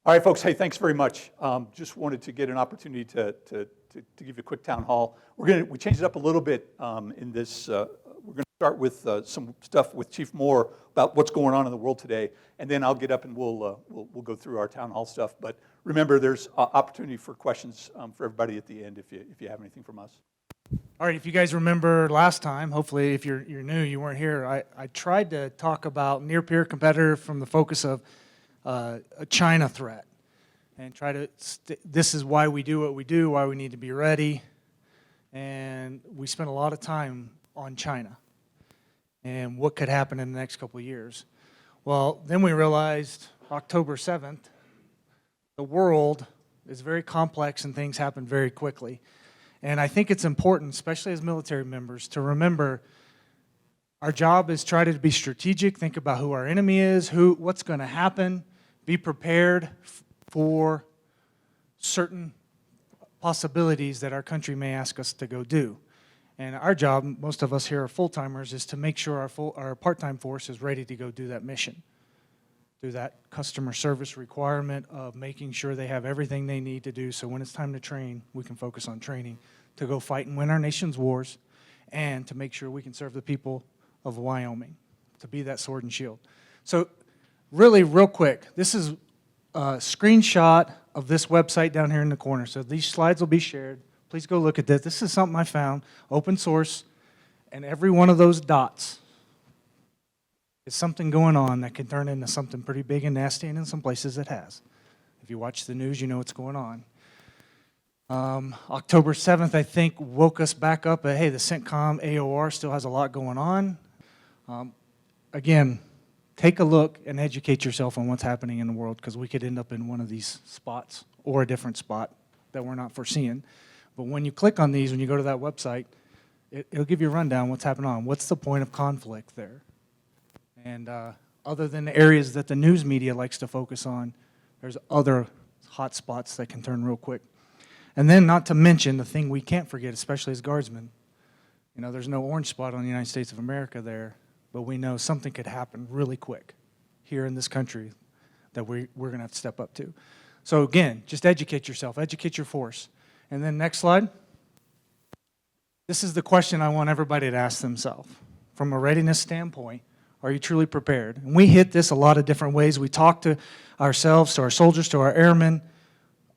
All right, folks. Hey, thanks very much. Just wanted to get an opportunity to give you a quick town hall. We changed it up a little bit in this. We're going to start with some stuff with Chief Moore about what's going on in the world today, and then I'll get up and we'll go through our town hall stuff. But remember, there's opportunity for questions for everybody at the end if you have anything from us. All right, if you guys remember last time, hopefully if you're new, you weren't here, I tried to talk about near-peer competitor from the focus of a China threat, and try to, this is why we do what we do, why we need to be ready, and we spent a lot of time on China and what could happen in the next couple of years. Well, then we realized October 7th, the world is very complex and things happen very quickly. And I think it's important, especially as military members, to remember our job is try to be strategic, think about who our enemy is, what's going to happen, be prepared for certain possibilities that our country may ask us to go do. And our job, most of us here are full-timers, is to make sure our part-time force is ready to go do that mission, do that customer service requirement of making sure they have everything they need to do so when it's time to train, we can focus on training to go fight and win our nation's wars and to make sure we can serve the people of Wyoming, to be that sword and shield. So really, real quick, this is a screenshot of this website down here in the corner. So these slides will be shared. Please go look at this. This is something I found, open source, and every one of those dots is something going on that can turn into something pretty big and nasty, and in some places it has. If you watch the news, you know what's going on. October 7th, I think, woke us back up. Hey, the CENTCOM AOR still has a lot going on. Again, take a look and educate yourself on what's happening in the world, because we could end up in one of these spots or a different spot that we're not foreseeing. But when you click on these, when you go to that website, it'll give you a rundown what's happening on. What's the point of conflict there? And other than the areas that the news media likes to focus on, there's other hot spots that can turn real quick. And then not to mention the thing we can't forget, especially as guardsmen, you know, there's no orange spot on the United States of America there, but we know something could happen really quick here in this country that we're going to have to step up to. So again, just educate yourself, educate your force. And then next slide. This is the question I want everybody to ask themselves. From a readiness standpoint, are you truly prepared? And we hit this a lot of different ways. We talk to ourselves, to our soldiers, to our airmen.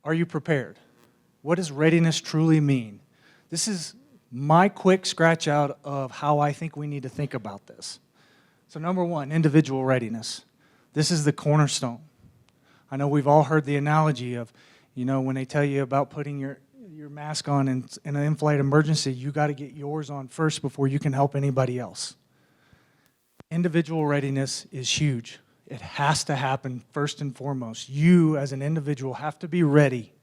Are you prepared? What does readiness truly mean? This is my quick scratch out of how I think we need to think about this. So number one, individual readiness. This is the cornerstone. I know we've all heard the analogy of, you know, when they tell you about putting your mask on in an in-flight emergency, you got to get yours on first before you can help anybody else. Individual readiness is huge. It has to happen first and foremost. You, as an individual, have to be ready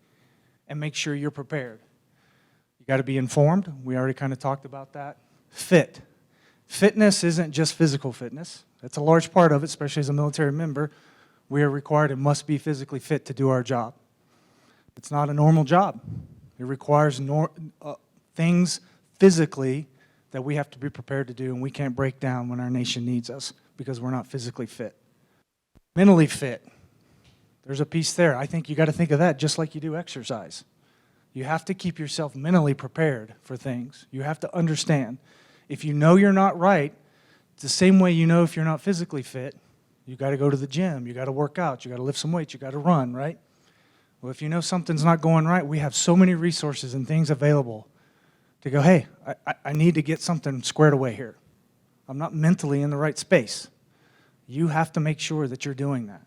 and make sure you're prepared. You got to be informed. We already kind of talked about that. Fit. Fitness isn't just physical fitness. That's a large part of it, especially as a military member. We are required and must be physically fit to do our job. It's not a normal job. It requires things physically that we have to be prepared to do, and we can't break down when our nation needs us because we're not physically fit. Mentally fit. There's a piece there. I think you got to think of that just like you do exercise. You have to keep yourself mentally prepared for things. You have to understand. If you know you're not right, it's the same way you know if you're not physically fit. You got to go to the gym. You got to work out. You got to lift some weights. You got to run, right? Well, if you know something's not going right, we have so many resources and things available to go, hey, I need to get something squared away here. I'm not mentally in the right space. You have to make sure that you're doing that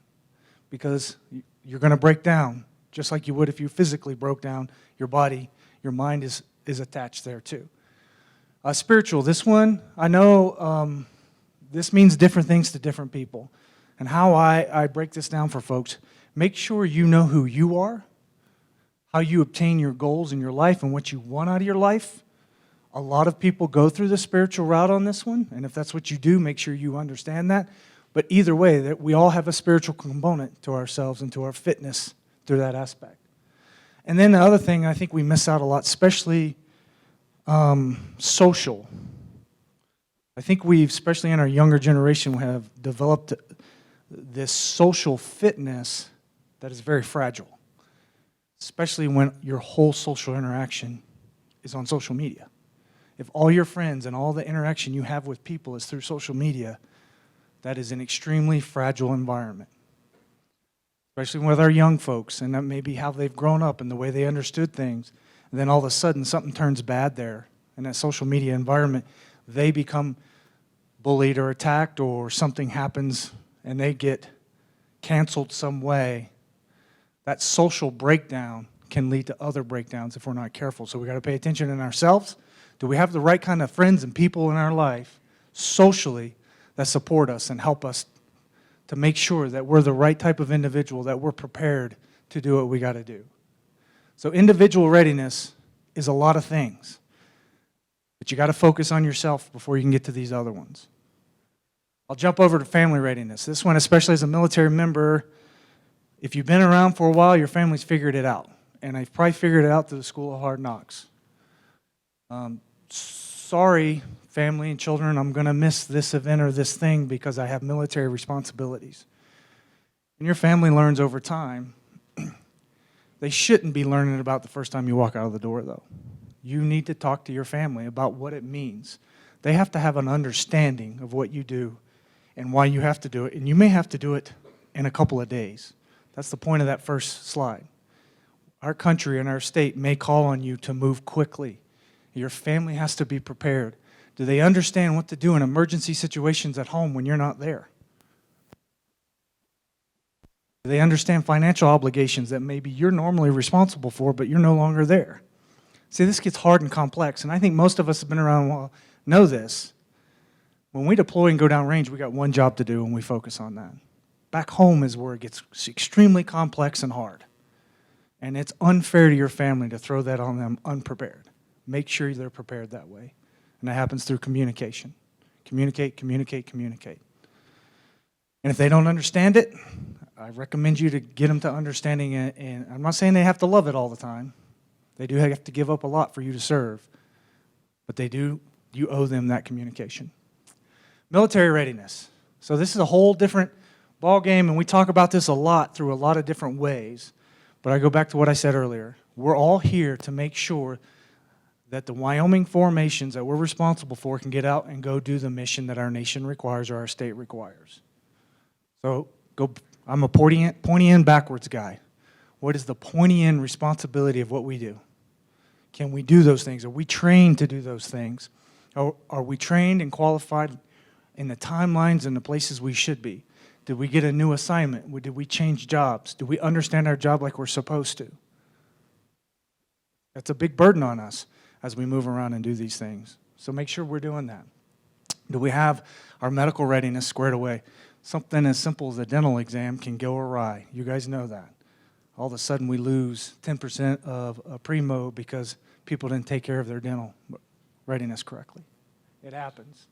because you're going to break down just like you would if you physically broke down your body. Your mind is attached there too. Spiritual, this one, I know this means different things to different people. And how I break this down for folks, make sure you know who you are, how you obtain your goals in your life and what you want out of your life. A lot of people go through the spiritual route on this one, and if that's what you do, make sure you understand that. But either way, that we all have a spiritual component to ourselves and to our fitness through that aspect. And then the other thing I think we miss out a lot, especially social. I think we've, especially in our younger generation, have developed this social fitness that is very fragile, especially when your whole social interaction is on social media. If all your friends and all the interaction you have with people is through social media, that is an extremely fragile environment, especially with our young folks, and that may be how they've grown up and the way they understood things. And then all of a sudden, something turns bad there in that social media environment. They become bullied or attacked, or something happens and they get canceled some way. That social breakdown can lead to other breakdowns if we're not careful. So we got to pay attention in ourselves. Do we have the right kind of friends and people in our life socially that support us and help us to make sure that we're the right type of individual, that we're prepared to do what we got to do? So individual readiness is a lot of things, but you got to focus on yourself before you can get to these other ones. I'll jump over to family readiness. This one, especially as a military member, if you've been around for a while, your family's figured it out, and they've probably figured it out through the school of hard knocks. Sorry, family and children, I'm going to miss this event or this thing because I have military responsibilities. And your family learns over time. They shouldn't be learning about the first time you walk out of the door, though. You need to talk to your family about what it means. They have to have an understanding of what you do and why you have to do it. And you may have to do it in a couple of days. That's the point of that first slide. Our country and our state may call on you to move quickly. Your family has to be prepared. Do they understand what to do in emergency situations at home when you're not there? Do they understand financial obligations that maybe you're normally responsible for, but you're no longer there? See, this gets hard and complex, and I think most of us have been around a while know this. When we deploy and go down range, we got one job to do, and we focus on that. Back home is where it gets extremely complex and hard. And it's unfair to your family to throw that on them unprepared. Make sure they're prepared that way. And that happens through communication. Communicate, communicate, communicate. And if they don't understand it, I recommend you to get them to understanding it. And I'm not saying they have to love it all the time. They do have to give up a lot for you to serve. But you owe them that communication. Military readiness. So this is a whole different ball game, and we talk about this a lot through a lot of different ways. But I go back to what I said earlier. We're all here to make sure that the Wyoming formations that we're responsible for can get out and go do the mission that our nation requires or our state requires. So I'm a pointy end backwards guy. What is the pointy end responsibility of what we do? Can we do those things? Are we trained to do those things? Are we trained and qualified in the timelines and the places we should be? Did we get a new assignment? Did we change jobs? Do we understand our job like we're supposed to? That's a big burden on us as we move around and do these things. So make sure we're doing that. Do we have our medical readiness squared away? Something as simple as a dental exam can go awry. You guys know that. All of a sudden we lose 10% of a primo because people didn't take care of their dental readiness correctly. It happens.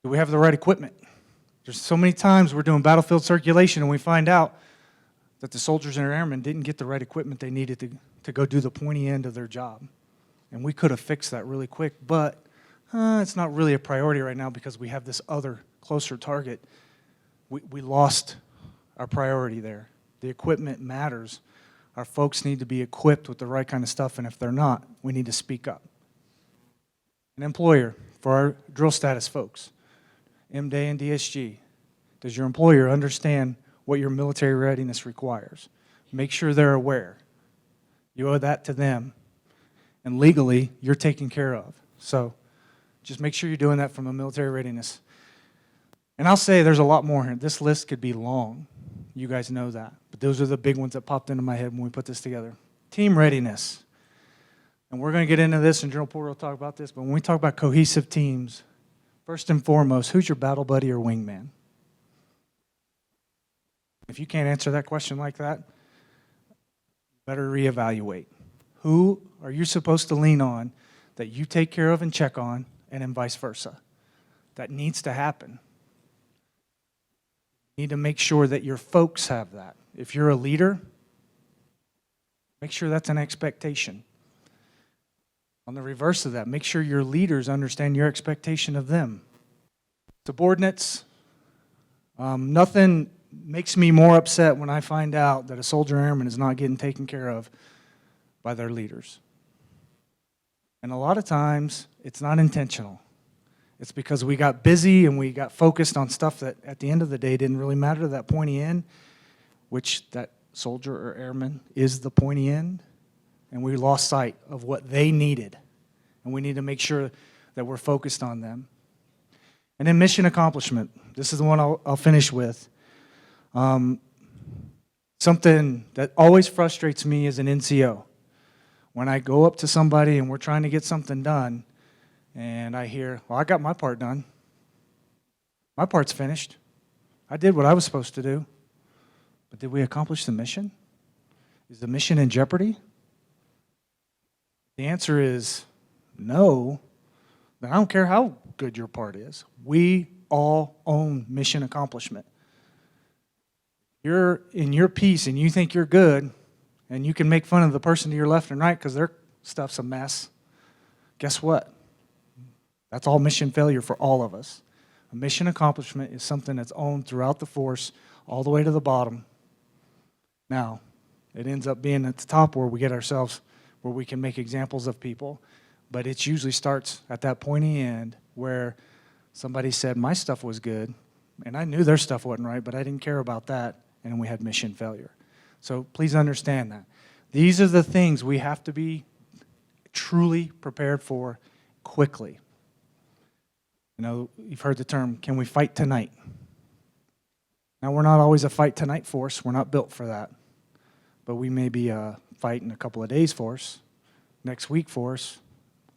Do we have the right equipment? There's so many times we're doing battlefield circulation and we find out that the soldiers and airmen didn't get the right equipment they needed to go do the pointy end of their job. And we could have fixed that really quick, but it's not really a priority right now because we have this other closer target. We lost our priority there. The equipment matters. Our folks need to be equipped with the right kind of stuff, and if they're not, we need to speak up. An employer, for our drill status folks, MDay and DSG, does your employer understand what your military readiness requires? Make sure they're aware. You owe that to them. And legally, you're taken care of. So just make sure you're doing that from a military readiness. And I'll say there's a lot more here. This list could be long. You guys know that. But those are the big ones that popped into my head when we put this together. Team readiness. And we're going to get into this, and General Porter will talk about this, but when we talk about cohesive teams, first and foremost, who's your battle buddy or wingman? If you can't answer that question like that, better reevaluate. Who are you supposed to lean on that you take care of and check on, and then vice versa? That needs to happen. You need to make sure that your folks have that. If you're a leader, make sure that's an expectation. On the reverse of that, make sure your leaders understand your expectation of them. Subordinates, nothing makes me more upset when I find out that a soldier airman is not getting taken care of by their leaders. And a lot of times, it's not intentional. It's because we got busy and we got focused on stuff that at the end of the day didn't really matter to that pointy end, which that soldier or airman is the pointy end, and we lost sight of what they needed. And we need to make sure that we're focused on them. And then mission accomplishment. This is the one I'll finish with. Something that always frustrates me as an NCO. When I go up to somebody and we're trying to get something done, and I hear, well, I got my part done. My part's finished. I did what I was supposed to do. But did we accomplish the mission? Is the mission in jeopardy? The answer is no. Then I don't care how good your part is. We all own mission accomplishment. You're in your piece and you think you're good, and you can make fun of the person to your left and right because their stuff's a mess. Guess what? That's all mission failure for all of us. A mission accomplishment is something that's owned throughout the force, all the way to the bottom. Now, it ends up being at the top where we get ourselves, where we can make examples of people, but it usually starts at that pointy end where somebody said, my stuff was good, and I knew their stuff wasn't right, but I didn't care about that, and we had mission failure. So please understand that. These are the things we have to be truly prepared for quickly. You know, you've heard the term, can we fight tonight? Now, we're not always a fight tonight force. We're not built for that. But we may be a fight in a couple of days force, next week force,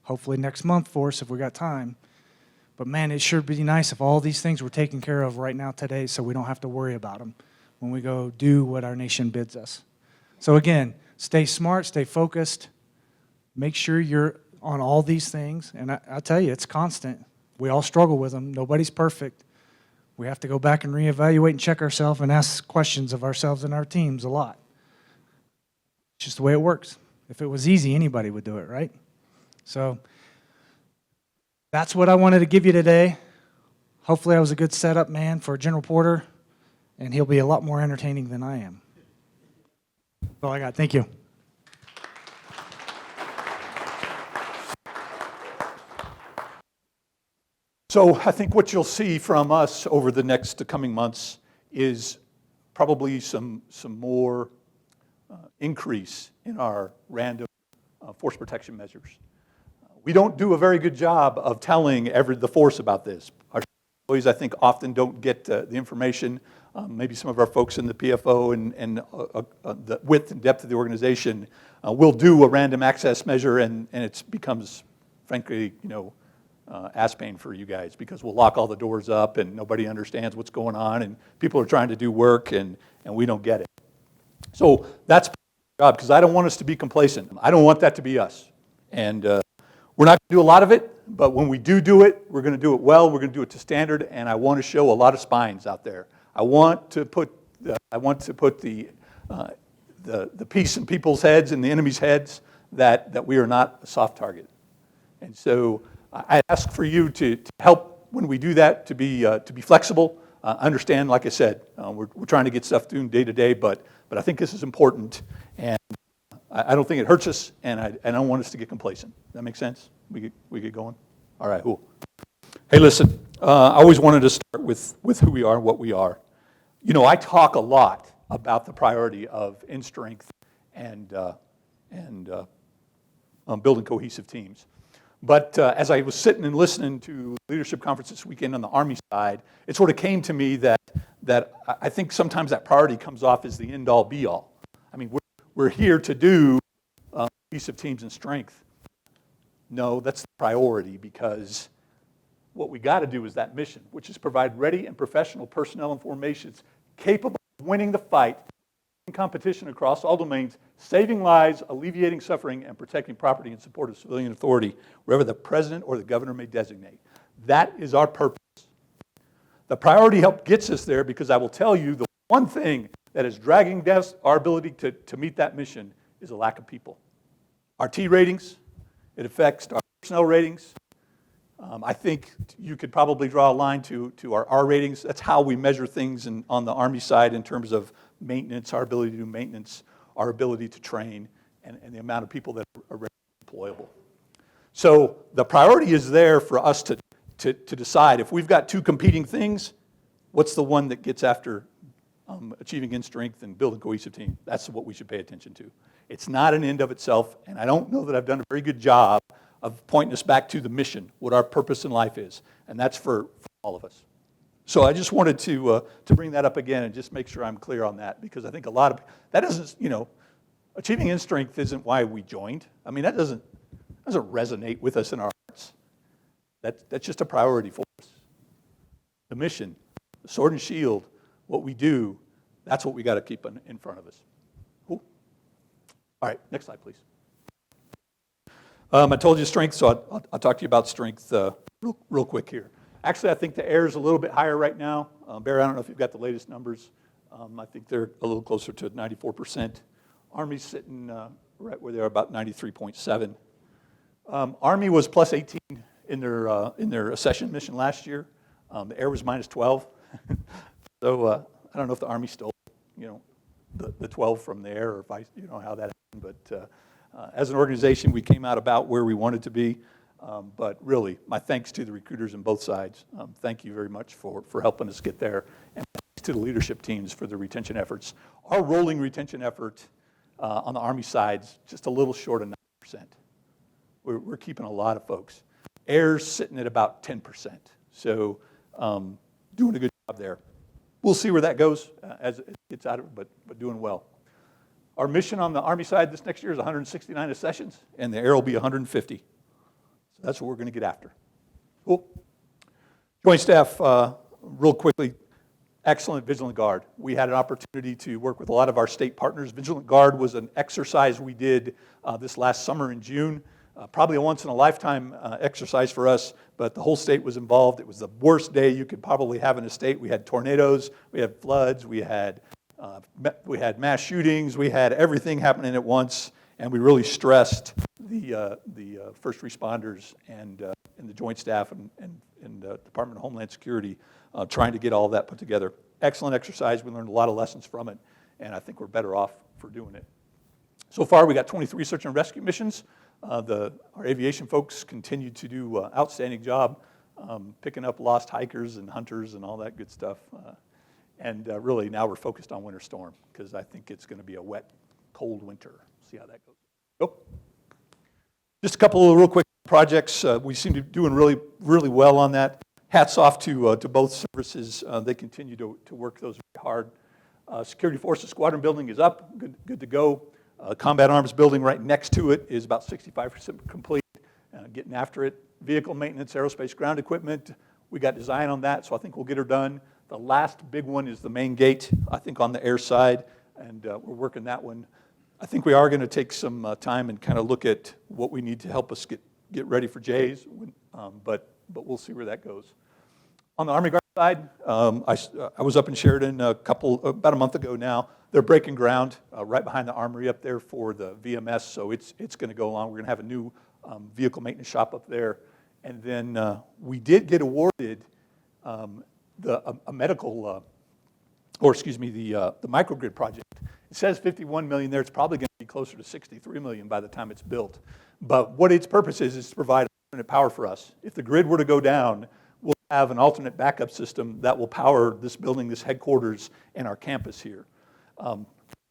hopefully next month force if we got time. But man, it sure would be nice if all these things were taken care of right now today so we don't have to worry about them when we go do what our nation bids us. So again, stay smart, stay focused, make sure you're on all these things. And I tell you, it's constant. We all struggle with them. Nobody's perfect. We have to go back and reevaluate and check ourselves and ask questions of ourselves and our teams a lot. It's just the way it works. If it was easy, anybody would do it, right? So that's what I wanted to give you today. Hopefully I was a good setup, man, for General Porter, and he'll be a lot more entertaining than I am. That's all I got. Thank you. So I think what you'll see from us over the next coming months is probably some more increase in our random force protection measures. We don't do a very good job of telling the force about this. Our employees, I think, often don't get the information. Maybe some of our folks in the PFO and the width and depth of the organization will do a random access measure, and it becomes, frankly, ass pain for you guys, because we'll lock all the doors up and nobody understands what's going on, and people are trying to do work and we don't get it. So that's our job, because I don't want us to be complacent. I don't want that to be us. And we're not going to do a lot of it, but when we do it, we're going to do it well, we're going to do it to standard, and I want to show a lot of spines out there. I want to put the peace in people's heads and the enemy's heads that we are not a soft target. And so I ask for you to help when we do that, to be flexible. Understand, like I said, we're trying to get stuff done day to day, but I think this is important, and I don't think it hurts us, and I don't want us to get complacent. Does that make sense? We get going? All right, cool. Hey, listen, I always wanted to start with who we are and what we are. I talk a lot about the priority of in strength and building cohesive teams. But as I was sitting and listening to leadership conference this weekend on the Army side, it sort of came to me that I think sometimes that priority comes off as the end-all, be-all. I mean, we're here to do cohesive teams and strength. No, that's the priority, because what we got to do is that mission, which is provide ready and professional personnel and formations capable of winning the fight in competition across all domains, saving lives, alleviating suffering, and protecting property in support of civilian authority wherever the president or the governor may designate. That is our purpose. The priority help gets us there, because I will tell you the one thing that is dragging down our ability to meet that mission is a lack of people. Our T ratings, it affects our personnel ratings. I think you could probably draw a line to our R ratings. That's how we measure things on the Army side in terms of maintenance, our ability to do maintenance, our ability to train, and the amount of people that are deployable. So the priority is there for us to decide if we've got two competing things, what's the one that gets after achieving in strength and building a cohesive team? That's what we should pay attention to. It's not an end of itself, and I don't know that I've done a very good job of pointing us back to the mission, what our purpose in life is, and that's for all of us. So I just wanted to bring that up again and just make sure I'm clear on that, because I think a lot of, that doesn't, achieving in strength isn't why we joined. I mean, that doesn't resonate with us in our hearts. That's just a priority for us. The mission, the sword and shield, what we do, that's what we got to keep in front of us. Cool. All right, next slide, please. I told you strength, so I'll talk to you about strength real quick here. Actually, I think the air is a little bit higher right now. Barry, I don't know if you've got the latest numbers. I think they're a little closer to 94%. Army's sitting right where they're about 93.7. Army was plus 18 in their accession mission last year. The air was minus 12. So I don't know if the Army stole, the 12 from the air, or if how that happened. But as an organization, we came out about where we wanted to be. But really, my thanks to the recruiters on both sides. Thank you very much for helping us get there. And thanks to the leadership teams for the retention efforts. Our rolling retention effort on the Army side is just a little short of 9%. We're keeping a lot of folks. Air's sitting at about 10%. So doing a good job there. We'll see where that goes as it gets out of it, but doing well. Our mission on the Army side this next year is 169 accessions, and the air will be 150. So that's what we're going to get after. Cool. Joint staff, real quickly, excellent Vigilant Guard. We had an opportunity to work with a lot of our state partners. Vigilant Guard was an exercise we did this last summer in June. Probably a once-in-a-lifetime exercise for us, but the whole state was involved. It was the worst day you could probably have in a state. We had tornadoes, we had floods, we had mass shootings, we had everything happening at once, and we really stressed the first responders and the Joint Staff and Department of Homeland Security trying to get all of that put together. Excellent exercise. We learned a lot of lessons from it, and I think we're better off for doing it. So far, we got 23 search and rescue missions. Our aviation folks continue to do an outstanding job picking up lost hikers and hunters and all that good stuff. And really, now we're focused on winter storm because I think it's going to be a wet, cold winter. See how that goes. Go. Just a couple of real quick projects. We seem to be doing really, really well on that. Hats off to both services. They continue to work those very hard. Security Forces Squadron building is up, good to go. Combat Arms building right next to it is about 65% complete, getting after it. Vehicle maintenance, aerospace ground equipment, we got design on that, so I think we'll get her done. The last big one is the main gate, I think on the air side, and we're working that one. I think we are going to take some time and kind of look at what we need to help us get ready for J's, but we'll see where that goes. On the Army Guard side, I was up in Sheridan about a month ago now. They're breaking ground right behind the armory up there for the VMS, so it's going to go along. We're going to have a new vehicle maintenance shop up there. And then we did get awarded the microgrid project. It says $51 million there. It's probably going to be closer to $63 million by the time it's built. But what its purpose is to provide alternate power for us. If the grid were to go down, we'll have an alternate backup system that will power this building, this headquarters, and our campus here.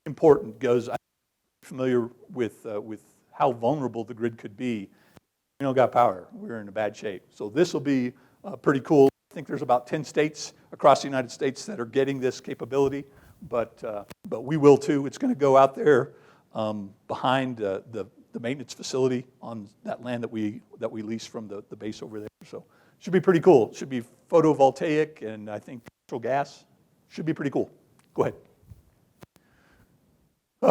Important because I'm familiar with how vulnerable the grid could be. We don't got power. We're in a bad shape. So this will be pretty cool. I think there's about 10 states across the United States that are getting this capability, but we will too. It's going to go out there behind the maintenance facility on that land that we lease from the base over there. So it should be pretty cool. It should be photovoltaic and I think natural gas. Should be pretty cool. Go ahead.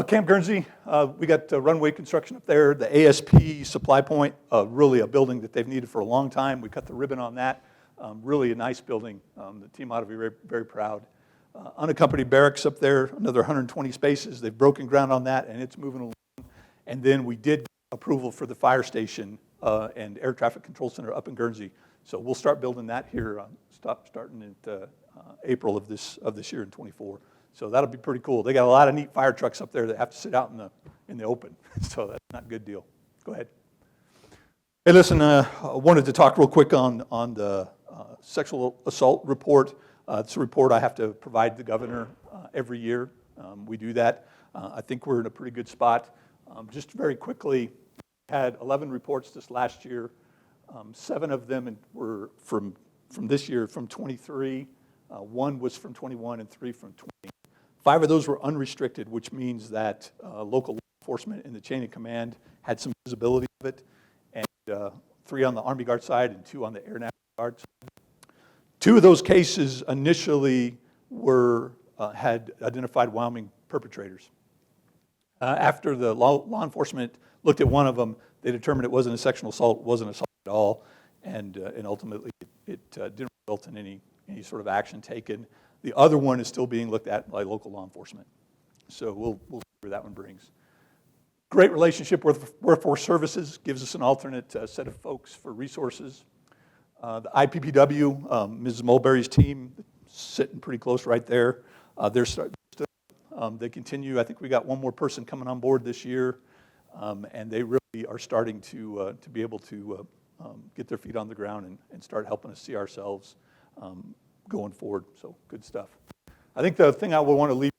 Camp Guernsey, we got runway construction up there. The ASP supply point, really a building that they've needed for a long time. We cut the ribbon on that. Really a nice building. The team ought to be very, very proud. Unaccompanied barracks up there, another 120 spaces. They've broken ground on that, and it's moving along. And then we did approval for the fire station and air traffic control center up in Guernsey. So we'll start building that here, starting at April of this year in '24. So that'll be pretty cool. They got a lot of neat fire trucks up there that have to sit out in the open. So that's not a good deal. Go ahead. Hey, listen, I wanted to talk real quick on the sexual assault report. It's a report I have to provide the governor every year. We do that. I think we're in a pretty good spot. Just very quickly, we had 11 reports this last year. 7 of them were from this year, from 23. 1 was from 21 and 3 from 20. 5 of those were unrestricted, which means that local law enforcement in the chain of command had some visibility of it, and 3 on the Army Guard side and 2 on the Air National Guard side. 2 of those cases initially had identified Wyoming perpetrators. After the law enforcement looked at one of them, they determined it wasn't a sexual assault, wasn't assault at all, and ultimately it didn't result in any sort of action taken. The other one is still being looked at by local law enforcement. So we'll see where that one brings. Great relationship with Workforce Services, gives us an alternate set of folks for resources. The IPPW, Mrs. Mulberry's team, sitting pretty close right there. They continue. I think we got one more person coming on board this year, and they really are starting to be able to get their feet on the ground and start helping us see ourselves going forward. So good stuff. I think the thing I would want to leave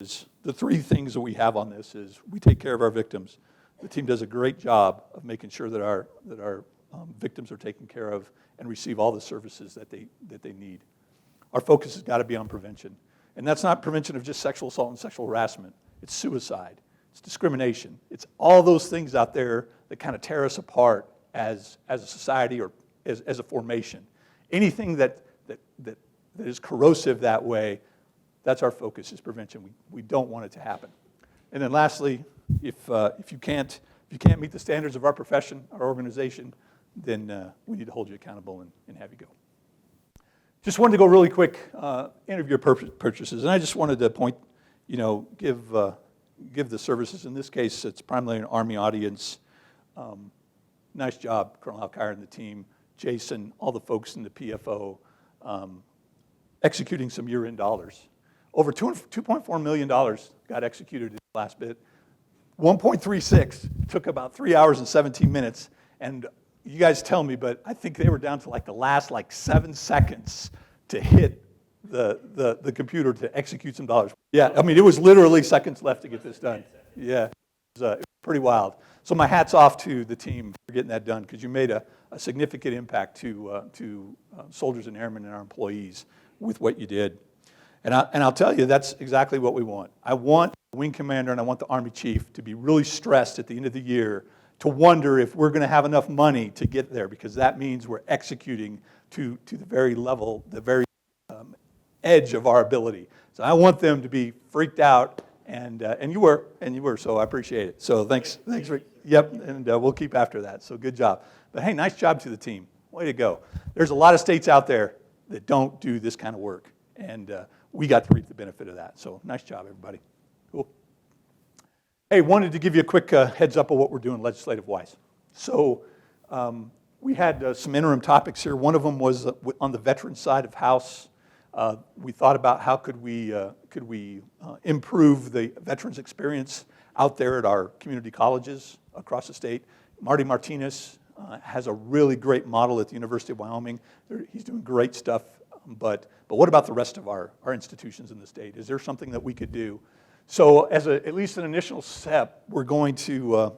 is the 3 things that we have on this is we take care of our victims. The team does a great job of making sure that our victims are taken care of and receive all the services that they need. Our focus has got to be on prevention. And that's not prevention of just sexual assault and sexual harassment. It's suicide. It's discrimination. It's all those things out there that kind of tear us apart as a society or as a formation. Anything that is corrosive that way, that's our focus, is prevention. We don't want it to happen. And then lastly, if you can't meet the standards of our profession, our organization, then we need to hold you accountable and have you go. Just wanted to go really quick, interview purchases, and I just wanted to point, give the services. In this case, it's primarily an Army audience. Nice job, Colonel Alkire and the team, Jason, all the folks in the PFO, executing some year-end dollars. Over $2.4 million got executed in the last bit. 1.36 took about 3 hours and 17 minutes, and you guys tell me, but I think they were down to the last 7 seconds to hit the computer to execute some dollars. Yeah, I mean, it was literally seconds left to get this done. Yeah, it was pretty wild. So my hat's off to the team for getting that done, because you made a significant impact to soldiers and airmen and our employees with what you did. And I'll tell you, that's exactly what we want. I want the wing commander and I want the Army chief to be really stressed at the end of the year to wonder if we're going to have enough money to get there, because that means we're executing to the very level, the very edge of our ability. So I want them to be freaked out, and you were, so I appreciate it. So thanks for, yep, and we'll keep after that. So good job. But hey, nice job to the team. Way to go. There's a lot of states out there that don't do this kind of work, and we got to reap the benefit of that. So nice job, everybody. Cool. Hey, wanted to give you a quick heads up of what we're doing legislative-wise. So we had some interim topics here. One of them was on the veteran side of House. We thought about how could we improve the veterans experience out there at our community colleges across the state. Marty Martinez has a really great model at the University of Wyoming. He's doing great stuff, but what about the rest of our institutions in the state? Is there something that we could do? So as at least an initial step, we're going to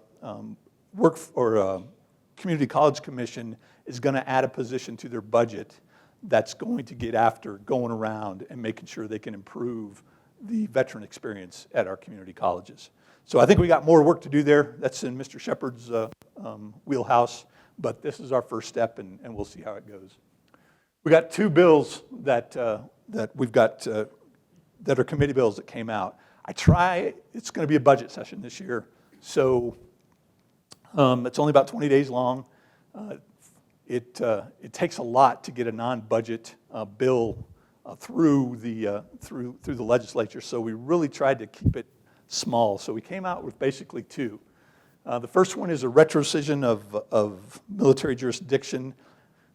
Community College Commission is going to add a position to their budget that's going to get after going around and making sure they can improve the veteran experience at our community colleges. So I think we got more work to do there. That's in Mr. Shepard's wheelhouse, but this is our first step, and we'll see how it goes. We got 2 bills that we've got that are committee bills that came out. It's going to be a budget session this year, so it's only about 20 days long. It takes a lot to get a non-budget bill through the legislature, so we really tried to keep it small. So we came out with basically 2. The first one is a retrocession of military jurisdiction.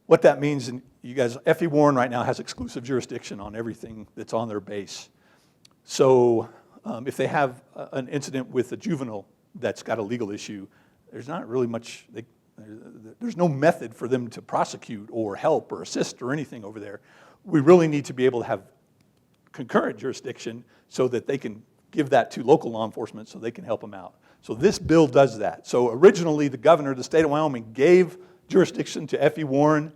What that means, and you guys, F.E. Warren right now has exclusive jurisdiction on everything that's on their base. So if they have an incident with a juvenile that's got a legal issue, there's not really much, there's no method for them to prosecute or help or assist or anything over there. We really need to be able to have concurrent jurisdiction so that they can give that to local law enforcement so they can help them out. So this bill does that. So originally, the governor of the state of Wyoming gave jurisdiction to F.E. Warren,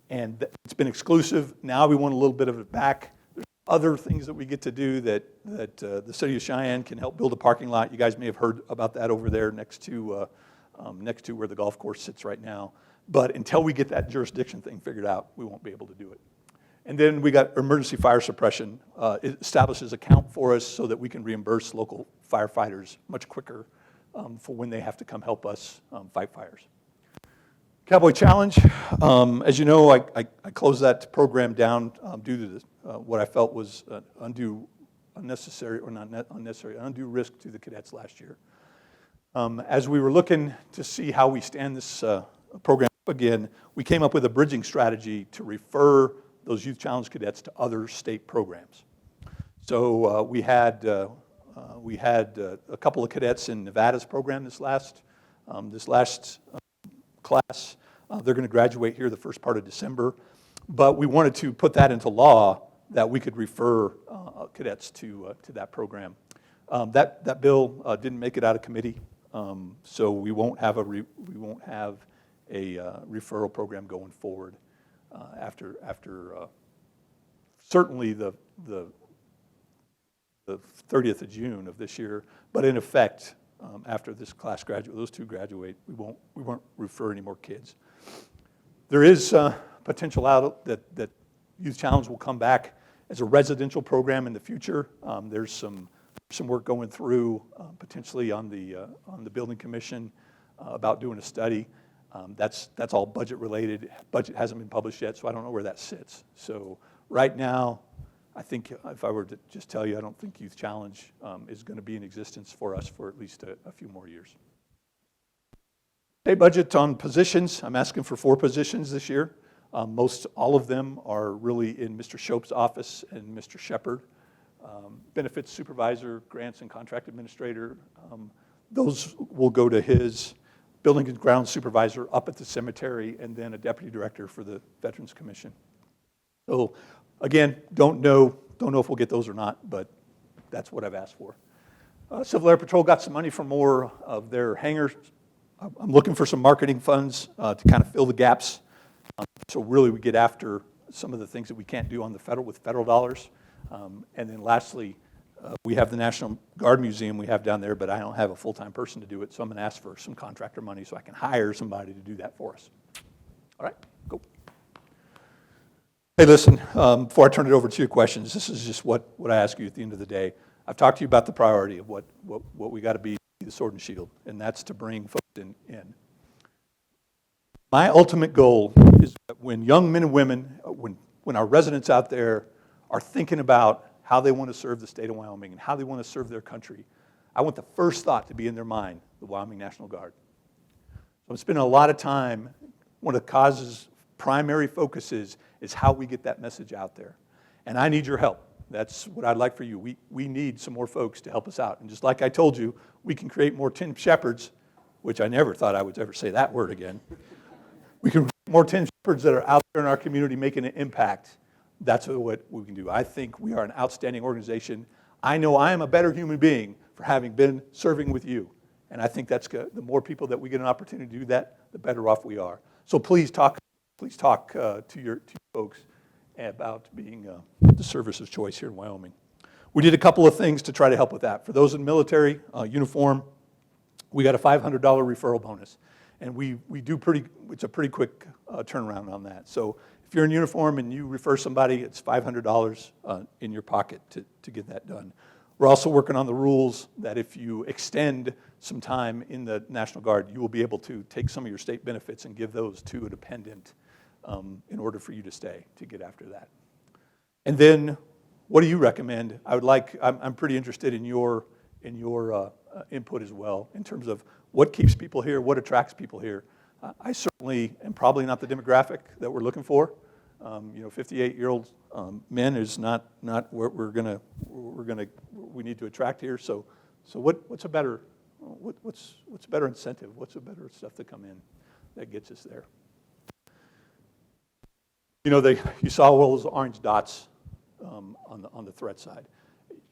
and it's been exclusive. Now we want a little bit of it back. There's other things that we get to do that the city of Cheyenne can help build a parking lot. You guys may have heard about that over there next to where the golf course sits right now. But until we get that jurisdiction thing figured out, we won't be able to do it. And then we got emergency fire suppression. It establishes a count for us so that we can reimburse local firefighters much quicker for when they have to come help us fight fires. Cowboy Challenge, as you know, I closed that program down due to what I felt was undue risk to the cadets last year. As we were looking to see how we stand this program up again, we came up with a bridging strategy to refer those Youth Challenge cadets to other state programs. So we had a couple of cadets in Nevada's program this last class. They're going to graduate here the first part of December. But we wanted to put that into law that we could refer cadets to that program. That bill didn't make it out of committee, so we won't have a referral program going forward after certainly the 30th of June of this year. But in effect, after this class graduate, those two graduate, we won't refer any more kids. There is potential out that Youth Challenge will come back as a residential program in the future. There's some work going through potentially on the building commission about doing a study. That's all budget related. Budget hasn't been published yet, so I don't know where that sits. So right now, I think if I were to just tell you, I don't think Youth Challenge is going to be in existence for us for at least a few more years. State budget on positions, I'm asking for 4 positions this year. Most all of them are really in Mr. Shope's office and Mr. Shepard. Benefits supervisor, grants and contract administrator, those will go to his. Building and grounds supervisor up at the cemetery, and then a deputy director for the Veterans Commission. So again, don't know if we'll get those or not, but that's what I've asked for. Civil Air Patrol got some money for more of their hangars. I'm looking for some marketing funds to kind of fill the gaps. So really we get after some of the things that we can't do on the with federal dollars. And then lastly, we have the National Guard Museum we have down there, but I don't have a full-time person to do it, so I'm going to ask for some contractor money so I can hire somebody to do that for us. All right, go. Hey, listen, before I turn it over to your questions, this is just what I ask you at the end of the day. I've talked to you about the priority of what we got to be the sword and shield, and that's to bring folks in. My ultimate goal is that when young men and women, when our residents out there are thinking about how they want to serve the state of Wyoming and how they want to serve their country, I want the first thought to be in their mind, the Wyoming National Guard. So I'm spending a lot of time, one of the causes, primary focuses is how we get that message out there. And I need your help. That's what I'd like for you. We need some more folks to help us out. And just like I told you, we can create more 10 shepherds, which I never thought I would ever say that word again. We can create more 10 shepherds that are out there in our community making an impact. That's what we can do. I think we are an outstanding organization. I know I am a better human being for having been serving with you. And I think that's good. The more people that we get an opportunity to do that, the better off we are. So please talk to your folks about being the service of choice here in Wyoming. We did a couple of things to try to help with that. For those in military uniform, we got a $500 referral bonus. And we do it's a pretty quick turnaround on that. So if you're in uniform and you refer somebody, it's $500 in your pocket to get that done. We're also working on the rules that if you extend some time in the National Guard, you will be able to take some of your state benefits and give those to a dependent in order for you to stay, to get after that. And then, what do you recommend? I'm pretty interested in your input as well, in terms of what keeps people here, what attracts people here. I certainly am probably not the demographic that we're looking for. 58-year-old men is not what we need to attract here. So what's a better incentive? What's a better stuff to come in that gets us there? You saw all those orange dots on the threat side.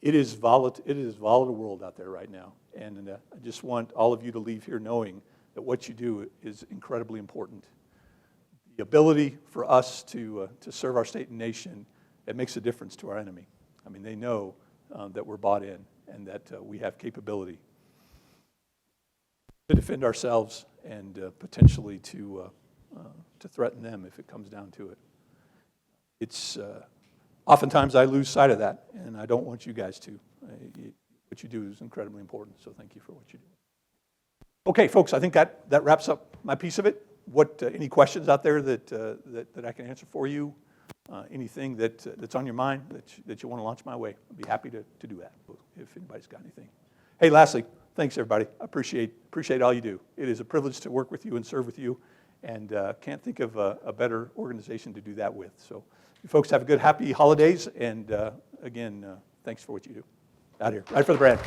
It is volatile world out there right now, and I just want all of you to leave here knowing that what you do is incredibly important. The ability for us to serve our state and nation, it makes a difference to our enemy. I mean, they know that we're bought in and that we have capability to defend ourselves and potentially to threaten them if it comes down to it. It's oftentimes I lose sight of that, and I don't want you guys to. What you do is incredibly important, so thank you for what you do. Okay, folks, I think that wraps up my piece of it. Any questions out there that I can answer for you? Anything that's on your mind that you want to launch my way? I'd be happy to do that if anybody's got anything. Hey, lastly, thanks everybody. I appreciate all you do. It is a privilege to work with you and serve with you, and can't think of a better organization to do that with. So you folks have a good, happy holidays, and again, thanks for what you do. Out here, right for the brand.